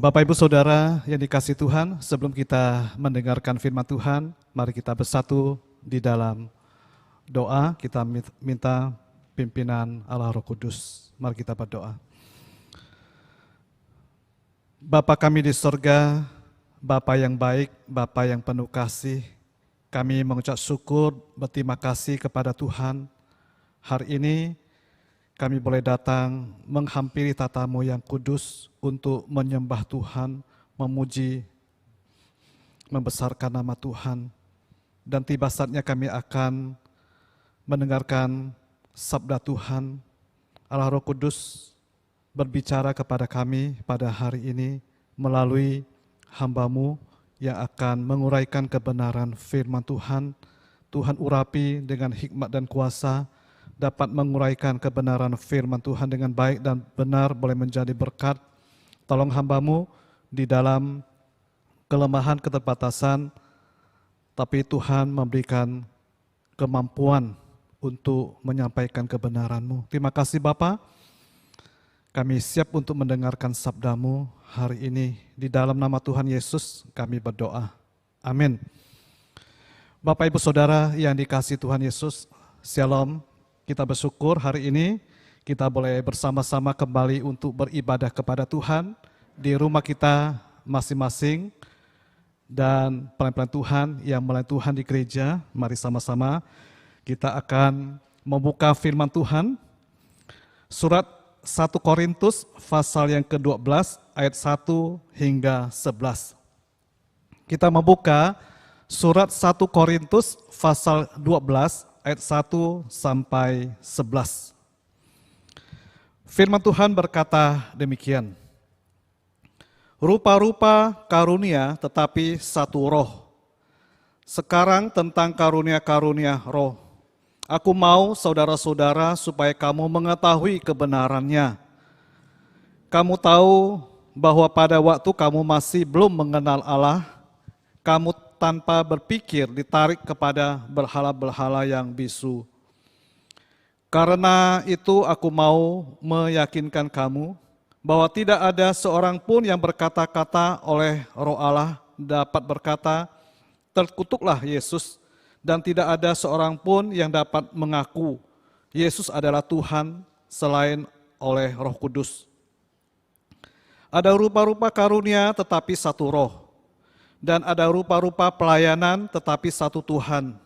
Bapak Ibu Saudara yang dikasihi Tuhan, sebelum kita mendengarkan firman Tuhan, mari kita bersatu di dalam doa. Kita minta pimpinan Allah Roh Kudus. Mari kita berdoa. Bapa kami di sorga, Bapa yang baik, Bapa yang penuh kasih, kami mengucap syukur, berterima kasih kepada Tuhan. Hari ini kami boleh datang menghampiri tatamu yang kudus untuk menyembah Tuhan, memuji, membesarkan nama Tuhan. Dan tiba saatnya kami akan mendengarkan sabda Tuhan. Allah Roh Kudus berbicara kepada kami pada hari ini melalui hamba-Mu yang akan menguraikan kebenaran firman Tuhan. Tuhan urapi dengan hikmat dan kuasa, dapat menguraikan kebenaran firman Tuhan dengan baik dan benar, boleh menjadi berkat. Tolong hamba-Mu di dalam kelemahan, keterbatasan, tapi Tuhan memberikan kemampuan untuk menyampaikan kebenaran-Mu. Terima kasih Bapa. Kami siap untuk mendengarkan sabda-Mu hari ini. Di dalam nama Tuhan Yesus kami berdoa. Amin. Bapak Ibu Saudara yang dikasihi Tuhan Yesus, Shalom. Kita bersyukur hari ini kita boleh bersama-sama kembali untuk beribadah kepada Tuhan di rumah kita masing-masing. Dan pelayan-pelayan Tuhan yang melayani Tuhan di gereja, mari sama-sama kita akan membuka firman Tuhan. Surat 1 Korintus pasal yang ke-12 ayat 1 hingga 11. Kita membuka surat 1 Korintus pasal 12 ayat 1 sampai 11. Firman Tuhan berkata demikian. Rupa-rupa karunia tetapi satu roh. Sekarang tentang karunia-karunia roh. Aku mau saudara-saudara supaya kamu mengetahui kebenarannya. Kamu tahu bahwa pada waktu kamu masih belum mengenal Allah, kamu tanpa berpikir ditarik kepada berhala-berhala yang bisu. Karena itu aku mau meyakinkan kamu bahwa tidak ada seorang pun yang berkata-kata oleh Roh Allah dapat berkata, terkutuklah Yesus, dan tidak ada seorang pun yang dapat mengaku Yesus adalah Tuhan selain oleh Roh Kudus. Ada rupa-rupa karunia tetapi satu roh, dan ada rupa-rupa pelayanan tetapi satu Tuhan.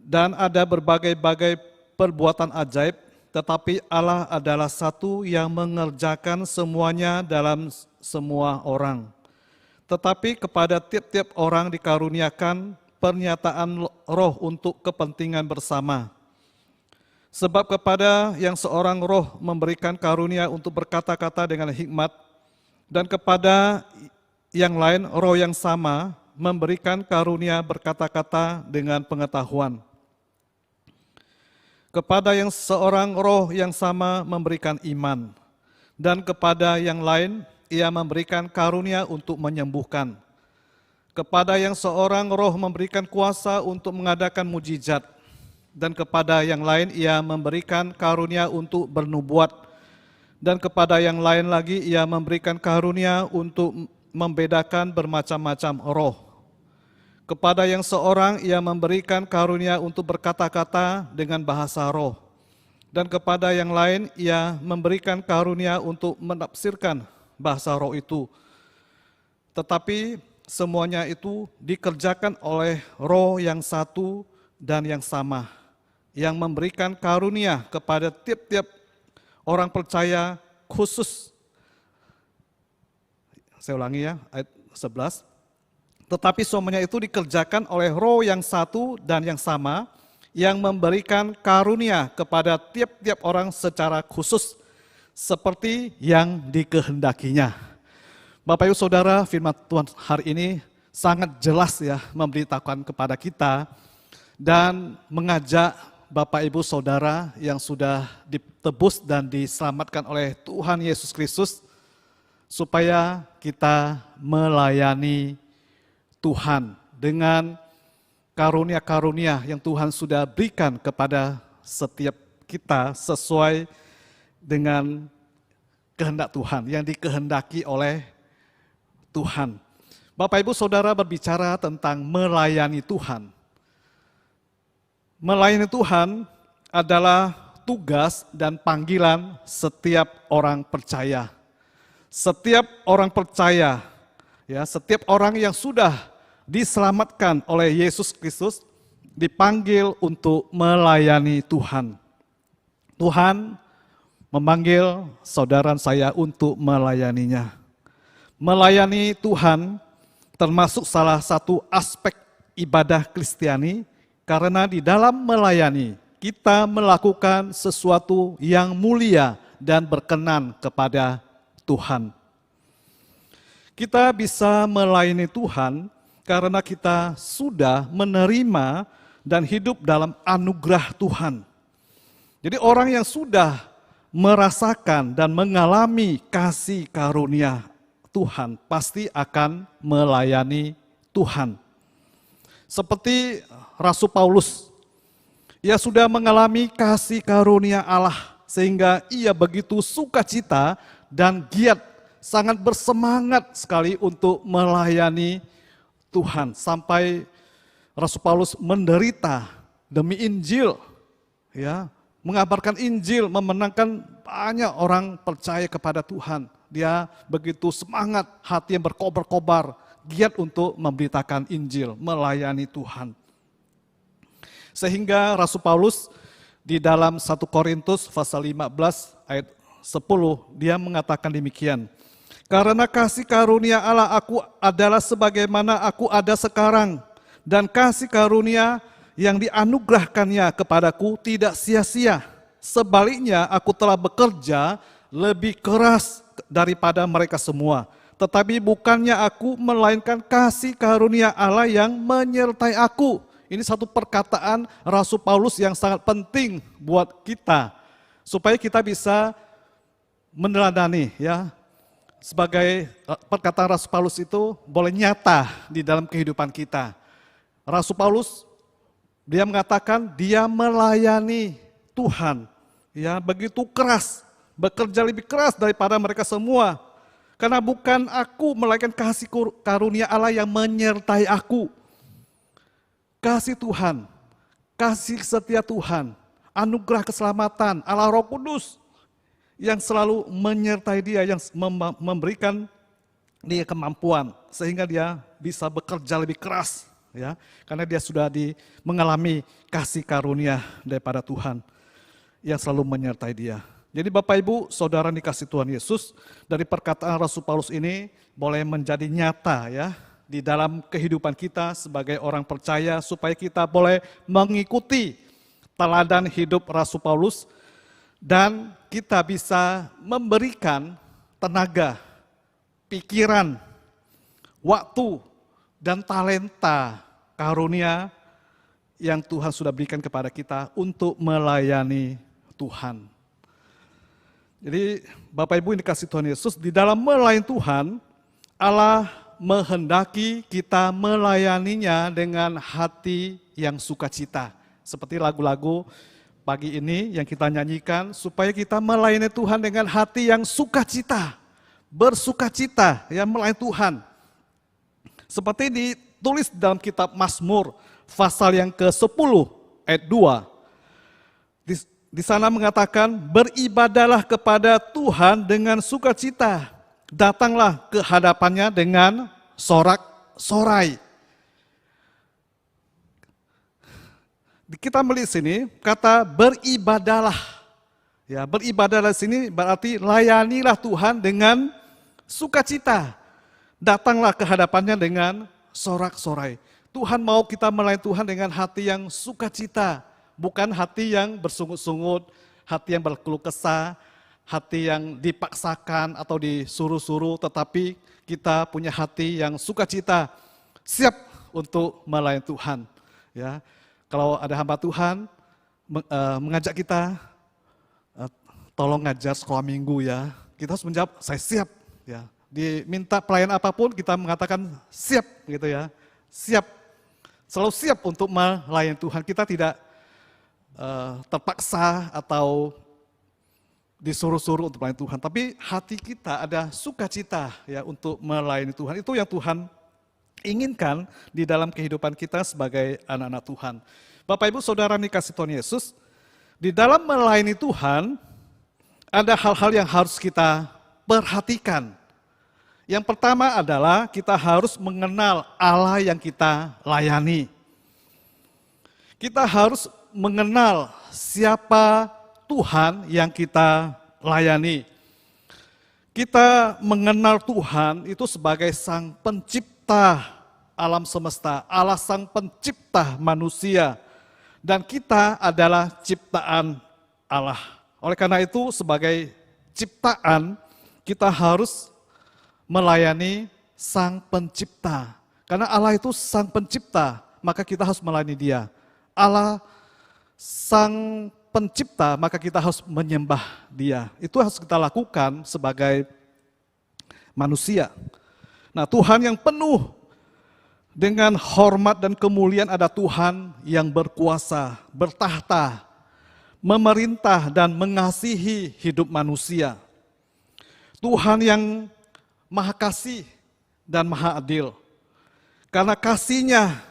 Dan ada berbagai-bagai perbuatan ajaib, tetapi Allah adalah satu yang mengerjakan semuanya dalam semua orang. Tetapi kepada tiap-tiap orang dikaruniakan pernyataan roh untuk kepentingan bersama. Sebab kepada yang seorang roh memberikan karunia untuk berkata-kata dengan hikmat, dan kepada yang lain roh yang sama memberikan karunia berkata-kata dengan pengetahuan. Kepada yang seorang roh yang sama memberikan iman, dan kepada yang lain ia memberikan karunia untuk menyembuhkan. Kepada yang seorang roh memberikan kuasa untuk mengadakan mujizat, dan kepada yang lain ia memberikan karunia untuk bernubuat, dan kepada yang lain lagi ia memberikan karunia untuk membedakan bermacam-macam roh. Kepada yang seorang ia memberikan karunia untuk berkata-kata dengan bahasa roh, dan kepada yang lain ia memberikan karunia untuk menafsirkan bahasa roh itu. Tetapi semuanya itu dikerjakan oleh roh yang satu dan yang sama, yang memberikan karunia kepada tiap-tiap orang percaya khusus. Saya ulangi ya, ayat 11. Tetapi semuanya itu dikerjakan oleh roh yang satu dan yang sama, yang memberikan karunia kepada tiap-tiap orang secara khusus, seperti yang dikehendakinya. Bapak Ibu Saudara, firman Tuhan hari ini sangat jelas ya, memberitakan kepada kita dan mengajak Bapak Ibu Saudara yang sudah ditebus dan diselamatkan oleh Tuhan Yesus Kristus, supaya kita melayani Tuhan dengan karunia-karunia yang Tuhan sudah berikan kepada setiap kita sesuai dengan kehendak Tuhan, yang dikehendaki oleh Tuhan. Bapak Ibu Saudara berbicara tentang melayani Tuhan. Melayani Tuhan adalah tugas dan panggilan setiap orang percaya. Setiap orang percaya, ya, setiap orang yang sudah diselamatkan oleh Yesus Kristus dipanggil untuk melayani Tuhan. Tuhan memanggil saudara saya untuk melayaninya. Melayani Tuhan termasuk salah satu aspek ibadah Kristiani, karena di dalam melayani kita melakukan sesuatu yang mulia dan berkenan kepada Tuhan. Kita bisa melayani Tuhan karena kita sudah menerima dan hidup dalam anugerah Tuhan. Jadi orang yang sudah merasakan dan mengalami kasih karunia Tuhan pasti akan melayani Tuhan. Seperti Rasul Paulus, ia sudah mengalami kasih karunia Allah sehingga ia begitu sukacita dan giat, sangat bersemangat sekali untuk melayani Tuhan. Sampai Rasul Paulus menderita demi Injil, ya, mengabarkan Injil, memenangkan banyak orang percaya kepada Tuhan. Dia begitu semangat, hati yang berkobar-kobar, giat untuk memberitakan Injil, melayani Tuhan. Sehingga Rasul Paulus di dalam 1 Korintus pasal 15 ayat 10, dia mengatakan demikian. Karena kasih karunia Allah aku adalah sebagaimana aku ada sekarang, dan kasih karunia yang dianugerahkannya kepadaku tidak sia-sia. Sebaliknya aku telah bekerja lebih keras daripada mereka semua. Tetapi bukannya aku, melainkan kasih karunia Allah yang menyertai aku. Ini satu perkataan Rasul Paulus yang sangat penting buat kita. Supaya kita bisa meneladani, ya. Sebagai perkataan Rasul Paulus itu boleh nyata di dalam kehidupan kita. Rasul Paulus, dia mengatakan dia melayani Tuhan, ya, begitu keras, bekerja lebih keras daripada mereka semua. Karena bukan aku, melainkan kasih karunia Allah yang menyertai aku. Kasih Tuhan, kasih setia Tuhan, anugerah keselamatan, Allah Roh Kudus yang selalu menyertai dia, yang memberikan dia kemampuan sehingga dia bisa bekerja lebih keras, ya, karena dia sudah mengalami kasih karunia daripada Tuhan yang selalu menyertai dia. Jadi Bapak Ibu, saudara dikasih Tuhan Yesus, dari perkataan Rasul Paulus ini boleh menjadi nyata, ya, di dalam kehidupan kita sebagai orang percaya, supaya kita boleh mengikuti teladan hidup Rasul Paulus dan kita bisa memberikan tenaga, pikiran, waktu, dan talenta karunia yang Tuhan sudah berikan kepada kita untuk melayani Tuhan. Jadi Bapak Ibu yang dikasih Tuhan Yesus, di dalam melayani Tuhan, Allah menghendaki kita melayaninya dengan hati yang sukacita. Seperti lagu-lagu pagi ini yang kita nyanyikan, supaya kita melayani Tuhan dengan hati yang sukacita, bersukacita, ya, melayani Tuhan. Seperti ditulis dalam kitab Mazmur, pasal yang ke-10 ayat 2. Di sana mengatakan, beribadalah kepada Tuhan dengan sukacita, datanglah ke hadapannya dengan sorak-sorai. Kita melihat sini kata beribadalah. Ya, beribadalah sini berarti layanilah Tuhan dengan sukacita. Datanglah ke hadapannya dengan sorak-sorai. Tuhan mau kita melayani Tuhan dengan hati yang sukacita. Bukan hati yang bersungut-sungut, hati yang berkeluh kesah, hati yang dipaksakan atau disuruh-suruh, tetapi kita punya hati yang sukacita, siap untuk melayani Tuhan. Ya, kalau ada hamba Tuhan mengajak kita, tolong ngajar sekolah minggu, ya, kita harus menjawab, saya siap. Ya, diminta pelayan apapun kita mengatakan siap, gitu ya, siap, selalu siap untuk melayani Tuhan. Kita tidak terpaksa atau disuruh-suruh untuk melayani Tuhan, tapi hati kita ada sukacita ya untuk melayani Tuhan. Itu yang Tuhan inginkan di dalam kehidupan kita sebagai anak-anak Tuhan. Bapak Ibu Saudara dikasih Tuhan Yesus, di dalam melayani Tuhan ada hal-hal yang harus kita perhatikan. Yang pertama adalah kita harus mengenal Allah yang kita layani. Kita harus mengenal siapa Tuhan yang kita layani. Kita mengenal Tuhan itu sebagai Sang Pencipta alam semesta, Allah Sang Pencipta manusia, dan kita adalah ciptaan Allah. Oleh karena itu, sebagai ciptaan, kita harus melayani Sang Pencipta. Karena Allah itu Sang Pencipta, maka kita harus melayani Dia. Allah Sang Pencipta, maka kita harus menyembah Dia. Itu harus kita lakukan sebagai manusia. Nah, Tuhan yang penuh dengan hormat dan kemuliaan ada Tuhan yang berkuasa, bertahta, memerintah dan mengasihi hidup manusia. Tuhan yang Maha Kasih dan Maha Adil. Karena kasih-Nya,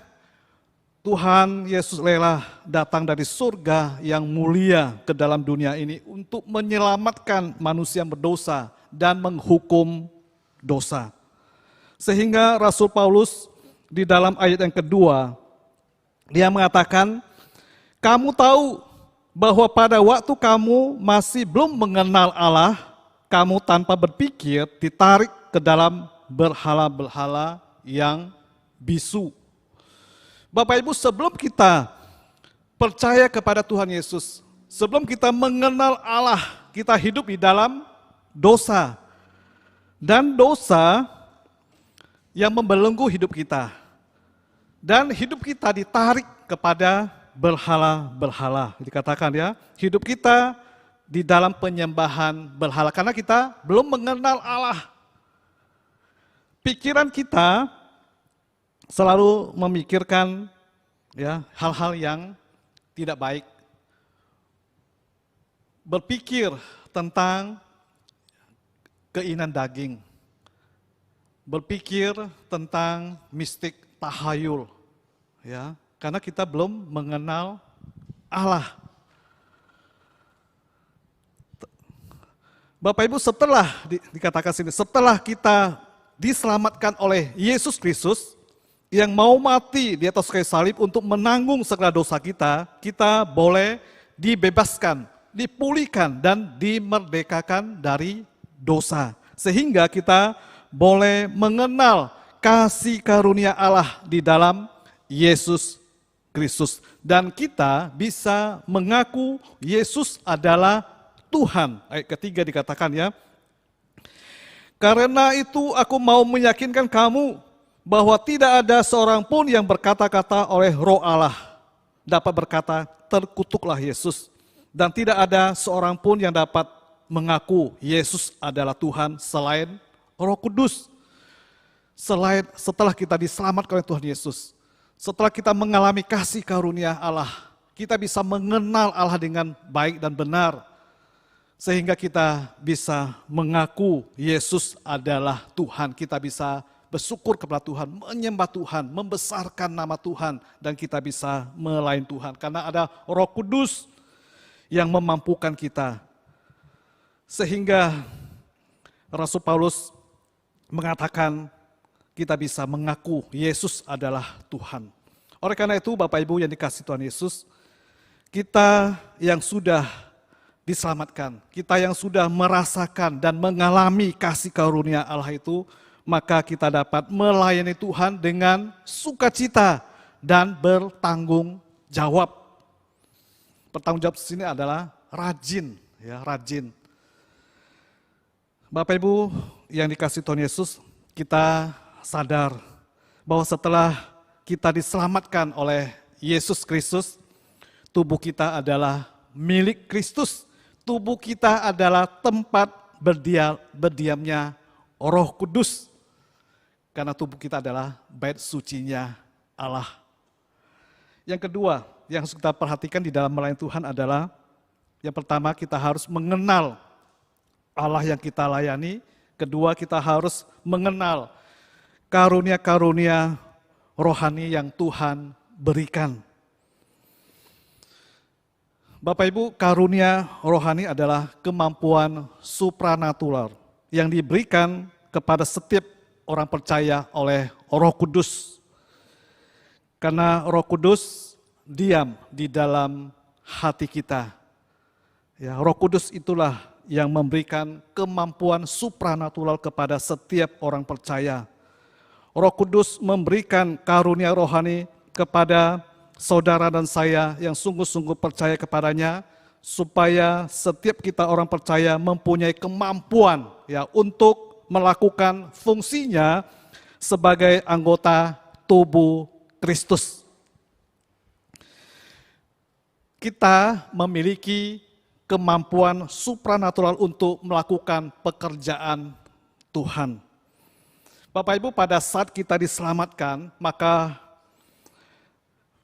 Tuhan Yesus rela datang dari surga yang mulia ke dalam dunia ini untuk menyelamatkan manusia yang berdosa dan menghukum dosa. Sehingga Rasul Paulus di dalam ayat yang kedua, dia mengatakan, kamu tahu bahwa pada waktu kamu masih belum mengenal Allah, kamu tanpa berpikir ditarik ke dalam berhala-berhala yang bisu. Bapak Ibu, sebelum kita percaya kepada Tuhan Yesus, sebelum kita mengenal Allah, kita hidup di dalam dosa. Dan dosa yang membelenggu hidup kita. Dan hidup kita ditarik kepada berhala-berhala. Dikatakan ya, hidup kita di dalam penyembahan berhala. Karena kita belum mengenal Allah. Pikiran kita selalu memikirkan ya hal-hal yang tidak baik. Berpikir tentang keinginan daging. Berpikir tentang mistik tahayul. Ya, karena kita belum mengenal Allah. Bapak Ibu, setelah dikatakan sini, setelah kita diselamatkan oleh Yesus Kristus, yang mau mati di atas kayu salib untuk menanggung segala dosa kita, kita boleh dibebaskan, dipulihkan, dan dimerdekakan dari dosa. Sehingga kita boleh mengenal kasih karunia Allah di dalam Yesus Kristus. Dan kita bisa mengaku Yesus adalah Tuhan. Ayat ketiga dikatakan ya, karena itu aku mau meyakinkan kamu bahwa tidak ada seorang pun yang berkata-kata oleh Roh Allah dapat berkata, terkutuklah Yesus. Dan tidak ada seorang pun yang dapat mengaku Yesus adalah Tuhan selain Roh Kudus. Setelah kita diselamatkan oleh Tuhan Yesus, setelah kita mengalami kasih karunia Allah, kita bisa mengenal Allah dengan baik dan benar. Sehingga kita bisa mengaku Yesus adalah Tuhan. Kita bisa bersyukur kepada Tuhan, menyembah Tuhan, membesarkan nama Tuhan, dan kita bisa melayani Tuhan. Karena ada Roh Kudus yang memampukan kita. Sehingga Rasul Paulus mengatakan kita bisa mengaku Yesus adalah Tuhan. Oleh karena itu Bapak Ibu yang dikasihi Tuhan Yesus, kita yang sudah diselamatkan, kita yang sudah merasakan dan mengalami kasih karunia Allah itu, maka kita dapat melayani Tuhan dengan sukacita dan bertanggung jawab. Bertanggung jawab di sini adalah rajin, ya, rajin. Bapak Ibu yang dikasihi Tuhan Yesus, kita sadar bahwa setelah kita diselamatkan oleh Yesus Kristus, tubuh kita adalah milik Kristus. Tubuh kita adalah tempat berdiamnya Roh Kudus. Karena tubuh kita adalah bait sucinya Allah. Yang kedua, yang harus kita perhatikan di dalam melayani Tuhan adalah, yang pertama kita harus mengenal Allah yang kita layani. Kedua, kita harus mengenal karunia-karunia rohani yang Tuhan berikan. Bapak Ibu, karunia rohani adalah kemampuan supranatural yang diberikan kepada setiap orang percaya oleh Roh Kudus. Karena Roh Kudus diam di dalam hati kita. Ya, Roh Kudus itulah yang memberikan kemampuan supranatural kepada setiap orang percaya. Roh Kudus memberikan karunia rohani kepada saudara dan saya yang sungguh-sungguh percaya kepadanya, supaya setiap kita orang percaya mempunyai kemampuan ya untuk melakukan fungsinya sebagai anggota tubuh Kristus. Kita memiliki kemampuan supranatural untuk melakukan pekerjaan Tuhan. Bapak Ibu, pada saat kita diselamatkan, maka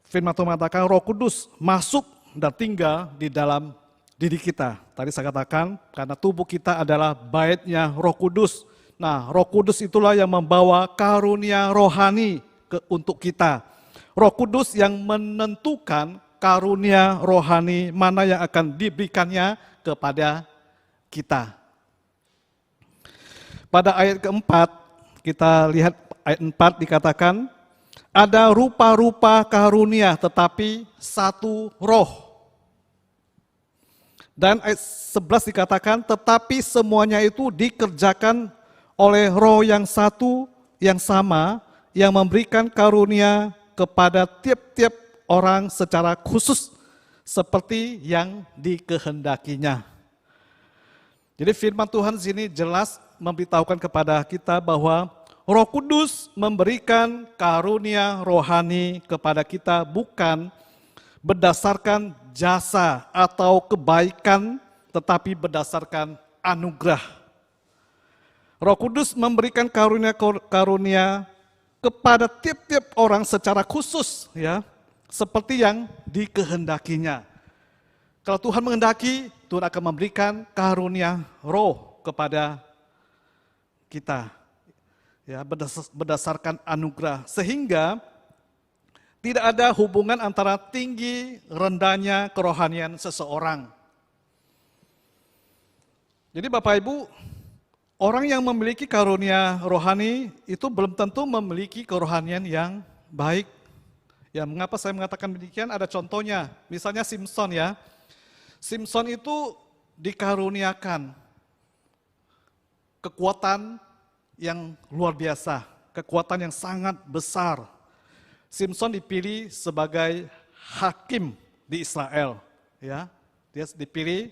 firman Tuhan mengatakan Roh Kudus masuk dan tinggal di dalam diri kita. Tadi saya katakan, karena tubuh kita adalah baitnya Roh Kudus. Nah, Roh Kudus itulah yang membawa karunia rohani untuk kita. Roh Kudus yang menentukan karunia rohani mana yang akan diberikannya kepada kita. Pada ayat keempat, kita lihat ayat 4 dikatakan, ada rupa-rupa karunia tetapi satu roh. Dan ayat 11 dikatakan, tetapi semuanya itu dikerjakan oleh roh yang satu, yang sama, yang memberikan karunia kepada tiap-tiap orang secara khusus seperti yang dikehendakinya. Jadi firman Tuhan di sini jelas memberitahukan kepada kita bahwa Roh Kudus memberikan karunia rohani kepada kita bukan berdasarkan jasa atau kebaikan, tetapi berdasarkan anugerah. Roh Kudus memberikan karunia-karunia kepada tiap-tiap orang secara khusus, ya, seperti yang dikehendakinya. Kalau Tuhan menghendaki, Tuhan akan memberikan karunia roh kepada kita. Ya, berdasarkan anugerah. Sehingga tidak ada hubungan antara tinggi rendahnya kerohanian seseorang. Jadi Bapak Ibu, orang yang memiliki karunia rohani itu belum tentu memiliki kerohanian yang baik. Ya, mengapa saya mengatakan demikian? Ada contohnya, misalnya Simson ya. Simson itu dikaruniakan kekuatan yang luar biasa, kekuatan yang sangat besar. Simson dipilih sebagai hakim di Israel, ya. Dia dipilih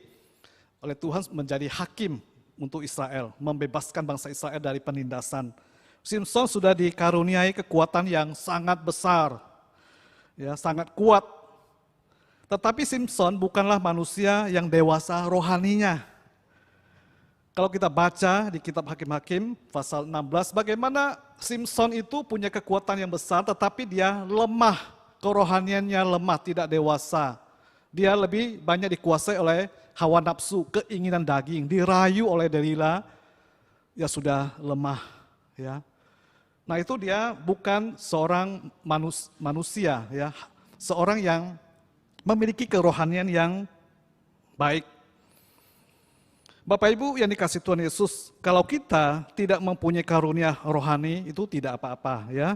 oleh Tuhan menjadi hakim untuk Israel, membebaskan bangsa Israel dari penindasan. Simson sudah dikaruniai kekuatan yang sangat besar. Ya, sangat kuat. Tetapi Simson bukanlah manusia yang dewasa rohaninya. Kalau kita baca di kitab Hakim-Hakim pasal 16, bagaimana Simson itu punya kekuatan yang besar tetapi dia lemah, kerohaniannya lemah, tidak dewasa. Dia lebih banyak dikuasai oleh hawa nafsu, keinginan daging, dirayu oleh Delila, ya sudah lemah, ya. Nah, itu dia bukan seorang manusia, ya, seorang yang memiliki kerohanian yang baik. Bapak Ibu yang dikasih Tuhan Yesus, kalau kita tidak mempunyai karunia rohani itu tidak apa-apa, ya.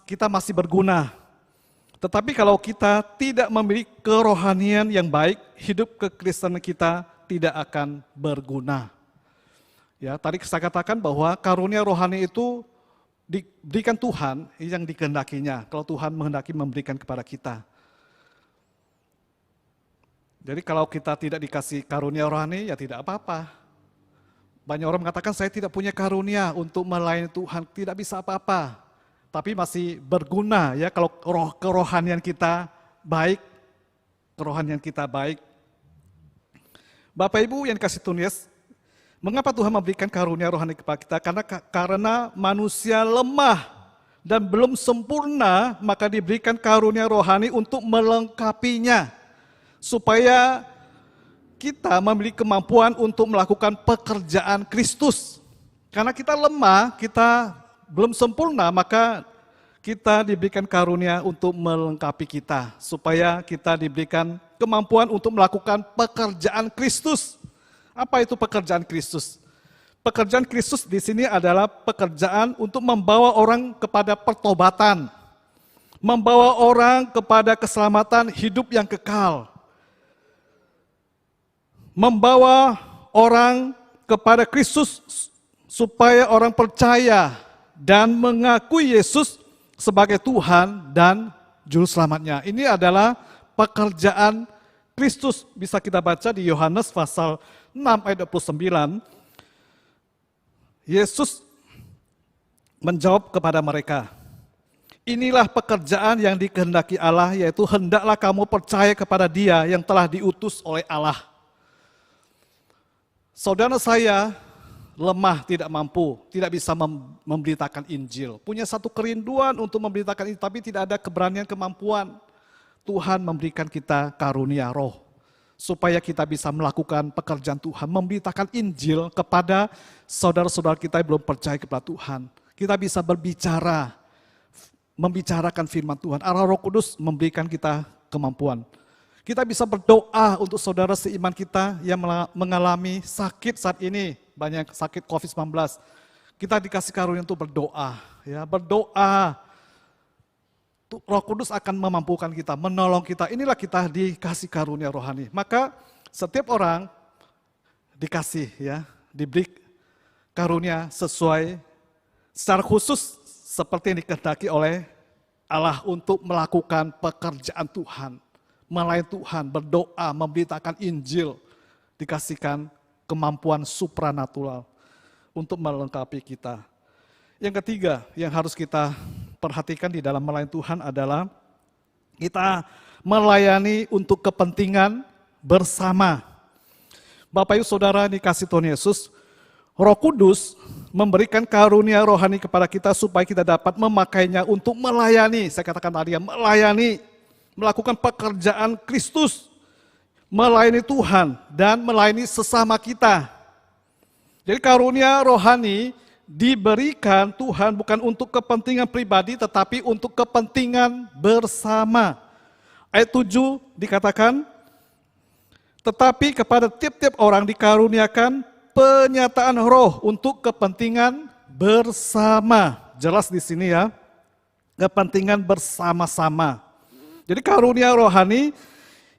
Kita masih berguna. Tetapi kalau kita tidak memiliki kerohanian yang baik, hidup kekristenan kita tidak akan berguna. Ya, tadi saya katakan bahwa karunia rohani itu diberikan Tuhan yang dikehendakinya. Kalau Tuhan menghendaki memberikan kepada kita. Jadi kalau kita tidak dikasih karunia rohani, ya tidak apa-apa. Banyak orang mengatakan saya tidak punya karunia untuk melayani Tuhan, tidak bisa apa-apa. Tapi masih berguna ya kalau kerohanian kita baik, kerohanian kita baik. Bapak Ibu yang dikasih Tuhan Yesus, mengapa Tuhan memberikan karunia rohani kepada kita? Karena manusia lemah dan belum sempurna, maka diberikan karunia rohani untuk melengkapinya. Supaya kita memiliki kemampuan untuk melakukan pekerjaan Kristus. Karena kita lemah, kita belum sempurna, maka kita diberikan karunia untuk melengkapi kita. Supaya kita diberikan kemampuan untuk melakukan pekerjaan Kristus. Apa itu pekerjaan Kristus? Pekerjaan Kristus di sini adalah pekerjaan untuk membawa orang kepada pertobatan. Membawa orang kepada keselamatan hidup yang kekal. Membawa orang kepada Kristus supaya orang percaya dan mengakui Yesus sebagai Tuhan dan Juru Selamatnya. Ini adalah pekerjaan Kristus. Bisa kita baca di Yohanes pasal 6 ayat 29. Yesus menjawab kepada mereka, inilah pekerjaan yang dikehendaki Allah, yaitu hendaklah kamu percaya kepada Dia yang telah diutus oleh Allah. Saudara saya lemah, tidak mampu, tidak bisa memberitakan Injil. Punya satu kerinduan untuk memberitakan Injil, tapi tidak ada keberanian, kemampuan. Tuhan memberikan kita karunia roh, supaya kita bisa melakukan pekerjaan Tuhan, memberitakan Injil kepada saudara-saudara kita yang belum percaya kepada Tuhan. Kita bisa berbicara, membicarakan firman Tuhan. Allah Roh Kudus memberikan kita kemampuan. Kita bisa berdoa untuk saudara seiman kita yang mengalami sakit saat ini, banyak sakit COVID-19. Kita dikasih karunia untuk berdoa, ya, berdoa. Roh Kudus akan memampukan kita, menolong kita. Inilah kita dikasih karunia rohani. Maka setiap orang dikasih, ya, diberi karunia sesuai secara khusus seperti yang dikehendaki oleh Allah untuk melakukan pekerjaan Tuhan. Melayani Tuhan, berdoa, memberitakan Injil, dikasihkan kemampuan supranatural untuk melengkapi kita. Yang ketiga yang harus kita perhatikan di dalam melayani Tuhan adalah kita melayani untuk kepentingan bersama. Bapak Ibu Saudara dikasih Tuhan Yesus, Roh Kudus memberikan karunia rohani kepada kita supaya kita dapat memakainya untuk melayani. Saya katakan tadi ya, melayani, melakukan pekerjaan Kristus, melayani Tuhan dan melayani sesama kita. Jadi karunia rohani diberikan Tuhan bukan untuk kepentingan pribadi tetapi untuk kepentingan bersama. Ayat 7 dikatakan, tetapi kepada tiap-tiap orang dikaruniakan penyataan roh untuk kepentingan bersama. Jelas di sini ya, kepentingan bersama-sama. Jadi karunia rohani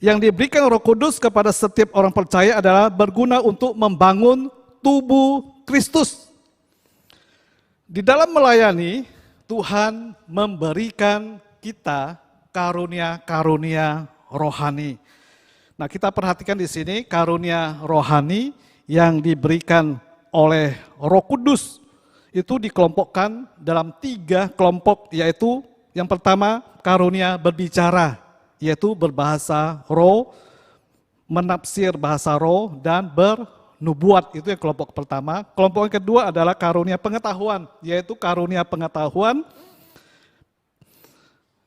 yang diberikan Roh Kudus kepada setiap orang percaya adalah berguna untuk membangun tubuh Kristus. Di dalam melayani, Tuhan memberikan kita karunia-karunia rohani. Nah, kita perhatikan di sini karunia rohani yang diberikan oleh Roh Kudus itu dikelompokkan dalam 3 kelompok, yaitu yang pertama karunia berbicara, yaitu berbahasa roh, menafsir bahasa roh, dan bernubuat. Itu yang kelompok pertama. Kelompok yang kedua adalah karunia pengetahuan, yaitu karunia pengetahuan.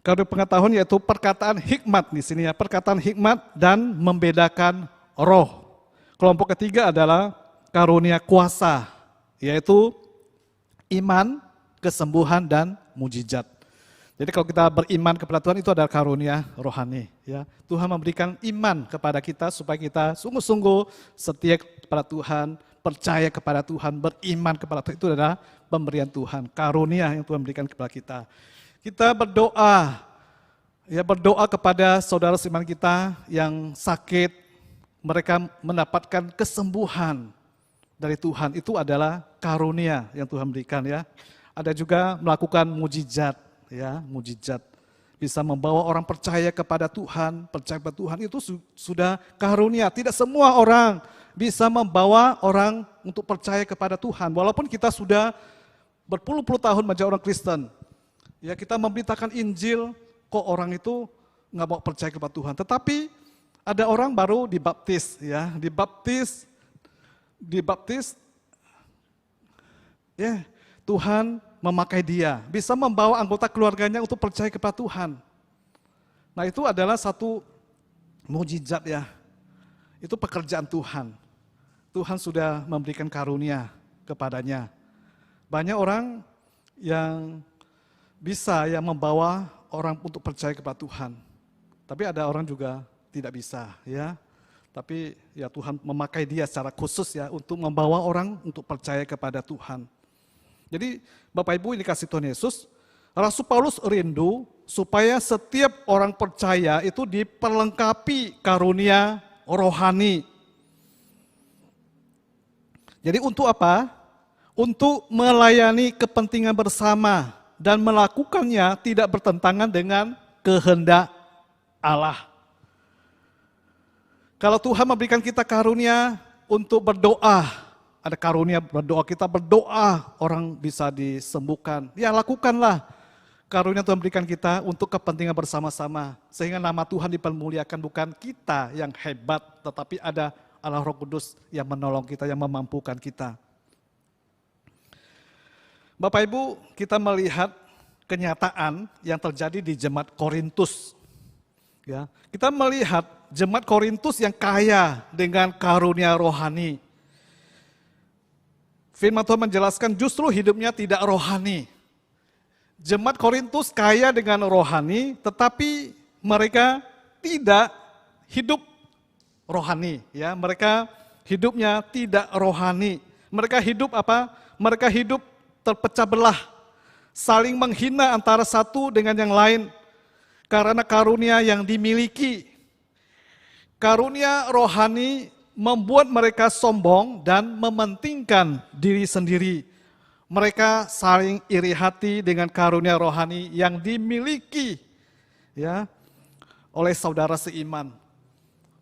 Karunia pengetahuan yaitu perkataan hikmat di sini ya, perkataan hikmat dan membedakan roh. Kelompok ketiga adalah karunia kuasa, yaitu iman, kesembuhan, dan mujizat. Jadi kalau kita beriman kepada Tuhan itu adalah karunia rohani. Ya. Tuhan memberikan iman kepada kita supaya kita sungguh-sungguh setia kepada Tuhan, percaya kepada Tuhan, beriman kepada Tuhan. Itu adalah pemberian Tuhan, karunia yang Tuhan berikan kepada kita. Kita berdoa, ya, berdoa kepada saudara seiman kita yang sakit, mereka mendapatkan kesembuhan dari Tuhan. Itu adalah karunia yang Tuhan berikan ya. Ada juga melakukan mujizat. Ya, mujizat bisa membawa orang percaya kepada Tuhan, percaya kepada Tuhan itu sudah karunia. Tidak semua orang bisa membawa orang untuk percaya kepada Tuhan. Walaupun kita sudah berpuluh-puluh tahun menjadi orang Kristen, ya kita memberitakan Injil, kok orang itu nggak mau percaya kepada Tuhan. Tetapi ada orang baru dibaptis, ya dibaptis, ya Tuhan memakai dia, bisa membawa anggota keluarganya untuk percaya kepada Tuhan. Nah itu adalah satu mujizat ya, Itu pekerjaan Tuhan. Tuhan sudah memberikan karunia kepadanya. Banyak orang yang bisa yang membawa orang untuk percaya kepada Tuhan. Tapi ada orang juga tidak bisa, ya. Tapi ya Tuhan memakai dia secara khusus ya untuk membawa orang untuk percaya kepada Tuhan. Jadi Bapak Ibu ini kasih Tuhan Yesus, Rasul Paulus rindu supaya setiap orang percaya itu diperlengkapi karunia rohani. Jadi untuk apa? Untuk melayani kepentingan bersama dan melakukannya tidak bertentangan dengan kehendak Allah. Kalau Tuhan memberikan kita karunia untuk berdoa, ada karunia berdoa, kita berdoa orang bisa disembuhkan. Ya lakukanlah. Karunia Tuhan berikan kita untuk kepentingan bersama-sama. Sehingga nama Tuhan dipermuliakan, bukan kita yang hebat, tetapi ada Allah Roh Kudus yang menolong kita, yang memampukan kita. Bapak Ibu, kita melihat kenyataan yang terjadi di jemaat Korintus. Ya, kita melihat jemaat Korintus yang kaya dengan karunia rohani. Firman Tuhan menjelaskan justru hidupnya tidak rohani. Jemaat Korintus kaya dengan rohani, tetapi mereka tidak hidup rohani. Ya, mereka hidupnya tidak rohani. Mereka hidup apa? Mereka hidup terpecah belah, saling menghina antara satu dengan yang lain karena karunia yang dimiliki. Karunia rohani membuat mereka sombong dan mementingkan diri sendiri. Mereka saling iri hati dengan karunia rohani yang dimiliki ya oleh saudara seiman.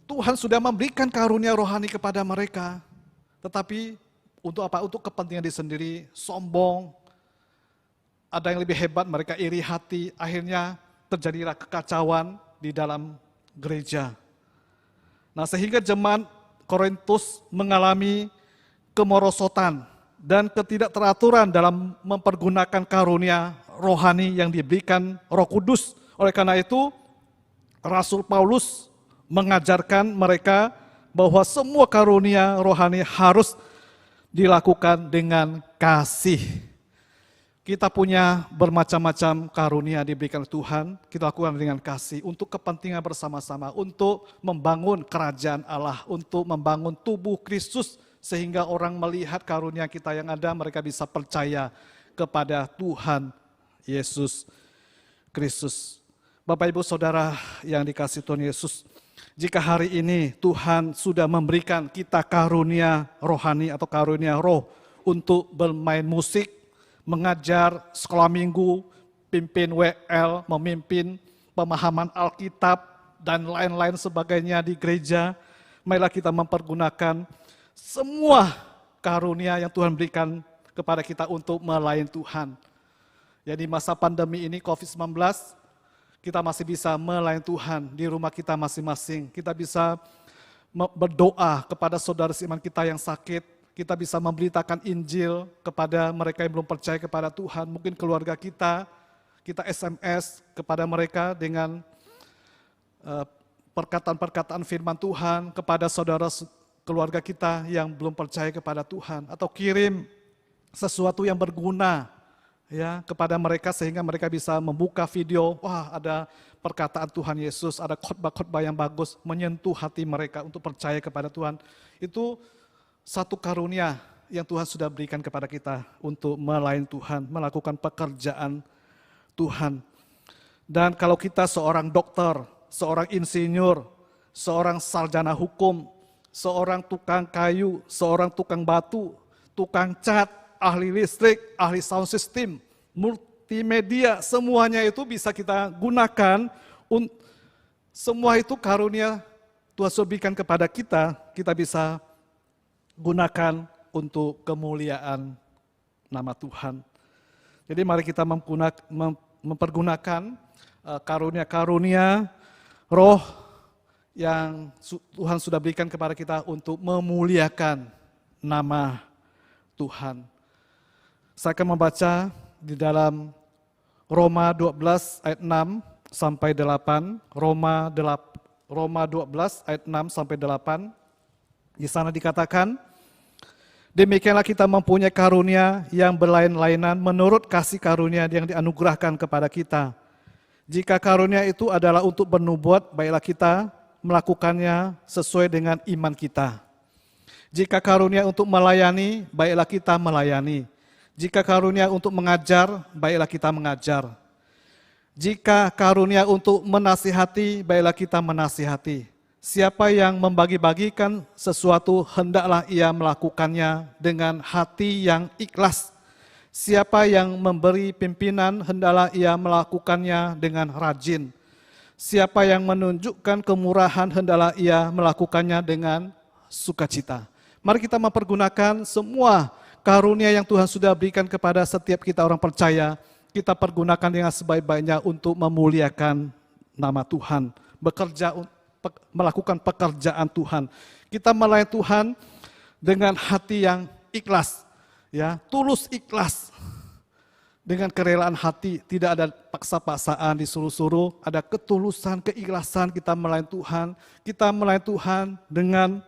Tuhan sudah memberikan karunia rohani kepada mereka, tetapi untuk apa? Untuk kepentingan diri sendiri, sombong. Ada yang lebih hebat, mereka iri hati. Akhirnya terjadilah kekacauan di dalam gereja. Nah, sehingga jemaat Korintus mengalami kemerosotan dan ketidakteraturan dalam mempergunakan karunia rohani yang diberikan Roh Kudus. Oleh karena itu, Rasul Paulus mengajarkan mereka bahwa semua karunia rohani harus dilakukan dengan kasih. Kita punya bermacam-macam karunia diberikan Tuhan, kita lakukan dengan kasih untuk kepentingan bersama-sama, untuk membangun kerajaan Allah, untuk membangun tubuh Kristus, sehingga orang melihat karunia kita yang ada, mereka bisa percaya kepada Tuhan Yesus Kristus. Bapak Ibu Saudara yang dikasihi Tuhan Yesus, jika hari ini Tuhan sudah memberikan kita karunia rohani atau karunia roh untuk bermain musik, mengajar sekolah minggu, pimpin WL, memimpin pemahaman Alkitab, dan lain-lain sebagainya di gereja, marilah kita mempergunakan semua karunia yang Tuhan berikan kepada kita untuk melayani Tuhan. Jadi masa pandemi ini COVID-19, kita masih bisa melayani Tuhan di rumah kita masing-masing. Kita bisa berdoa kepada saudara seiman kita yang sakit. Kita bisa memberitakan Injil kepada mereka yang belum percaya kepada Tuhan. Mungkin keluarga kita SMS kepada mereka dengan perkataan-perkataan firman Tuhan kepada saudara keluarga kita yang belum percaya kepada Tuhan. Atau kirim sesuatu yang berguna ya kepada mereka sehingga mereka bisa membuka video, wah ada perkataan Tuhan Yesus, ada khotbah-khotbah yang bagus menyentuh hati mereka untuk percaya kepada Tuhan. Itu satu karunia yang Tuhan sudah berikan kepada kita untuk melayani Tuhan, melakukan pekerjaan Tuhan. Dan kalau kita seorang dokter, seorang insinyur, seorang sarjana hukum, seorang tukang kayu, seorang tukang batu, tukang cat, ahli listrik, ahli sound system, multimedia, semuanya itu bisa kita gunakan. Semua itu karunia Tuhan sudah berikan kepada kita, kita bisa gunakan untuk kemuliaan nama Tuhan. Jadi mari kita mempergunakan karunia-karunia roh yang Tuhan sudah berikan kepada kita untuk memuliakan nama Tuhan. Saya akan membaca di dalam Roma 12 ayat 6 sampai 8, Roma 12 ayat 6 sampai 8. Di sana dikatakan, demikianlah kita mempunyai karunia yang berlain-lainan menurut kasih karunia yang dianugerahkan kepada kita. Jika karunia itu adalah untuk bernubuat, baiklah kita melakukannya sesuai dengan iman kita. Jika karunia untuk melayani, baiklah kita melayani. Jika karunia untuk mengajar, baiklah kita mengajar. Jika karunia untuk menasihati, baiklah kita menasihati. Siapa yang membagi-bagikan sesuatu, hendaklah ia melakukannya dengan hati yang ikhlas. Siapa yang memberi pimpinan, hendaklah ia melakukannya dengan rajin. Siapa yang menunjukkan kemurahan, hendaklah ia melakukannya dengan sukacita. Mari kita mempergunakan semua karunia yang Tuhan sudah berikan kepada setiap kita orang percaya, kita pergunakan dengan sebaik-baiknya untuk memuliakan nama Tuhan, melakukan pekerjaan Tuhan. Kita melayani Tuhan dengan hati yang ikhlas, ya, tulus ikhlas. Dengan kerelaan hati, tidak ada paksa-paksaan disuruh-suruh, ada ketulusan, keikhlasan kita melayani Tuhan. Kita melayani Tuhan dengan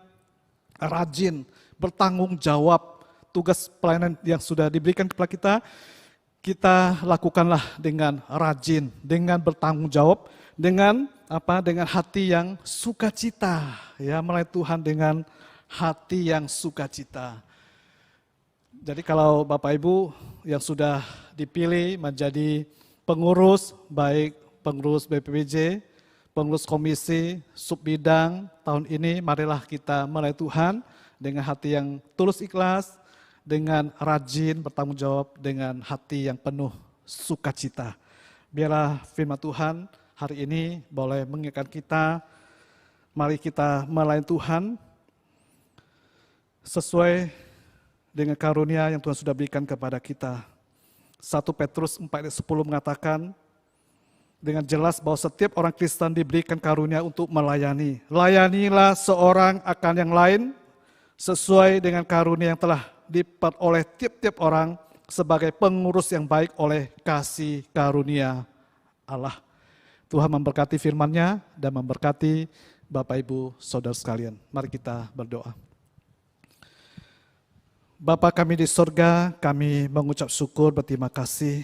rajin, bertanggung jawab. Tugas pelayanan yang sudah diberikan kepada kita lakukanlah dengan rajin, dengan bertanggung jawab, dengan dengan hati yang sukacita, ya, melayani Tuhan dengan hati yang sukacita. Jadi kalau Bapak Ibu yang sudah dipilih menjadi pengurus, baik pengurus BPPJ, pengurus komisi, subbidang tahun ini, marilah kita melayani Tuhan dengan hati yang tulus ikhlas, dengan rajin bertanggung jawab, dengan hati yang penuh sukacita. Biarlah firman Tuhan hari ini boleh mengingatkan kita, mari kita melayani Tuhan sesuai dengan karunia yang Tuhan sudah berikan kepada kita. 1 Petrus 4:10 mengatakan dengan jelas bahwa setiap orang Kristen diberikan karunia untuk melayani. Layanilah seorang akan yang lain sesuai dengan karunia yang telah diperoleh tiap-tiap orang sebagai pengurus yang baik oleh kasih karunia Allah. Tuhan memberkati firman-Nya dan memberkati Bapak Ibu Saudara sekalian. Mari kita berdoa. Bapa kami di surga, kami mengucap syukur, berterima kasih.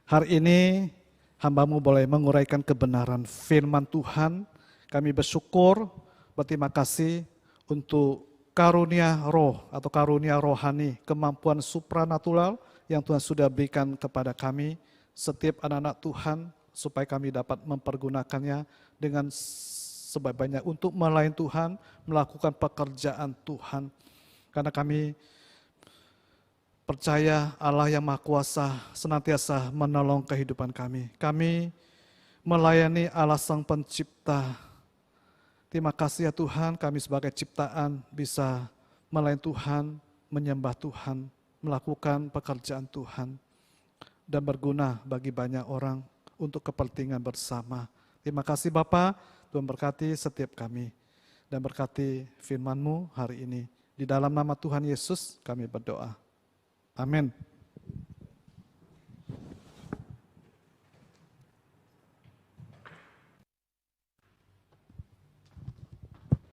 Hari ini hamba-Mu boleh menguraikan kebenaran firman Tuhan. Kami bersyukur, berterima kasih untuk karunia roh atau karunia rohani, kemampuan supranatural yang Tuhan sudah berikan kepada kami, setiap anak-anak Tuhan, supaya kami dapat mempergunakannya dengan sebaik-baiknya untuk melayani Tuhan, melakukan pekerjaan Tuhan. Karena kami percaya Allah yang Maha Kuasa senantiasa menolong kehidupan kami. Kami melayani Allah Sang Pencipta. Terima kasih ya Tuhan, kami sebagai ciptaan bisa melayani Tuhan, menyembah Tuhan, melakukan pekerjaan Tuhan, dan berguna bagi banyak orang untuk kepentingan bersama. Terima kasih Bapa, Tuhan berkati setiap kami, dan berkati firman-Mu hari ini. Di dalam nama Tuhan Yesus kami berdoa. Amin.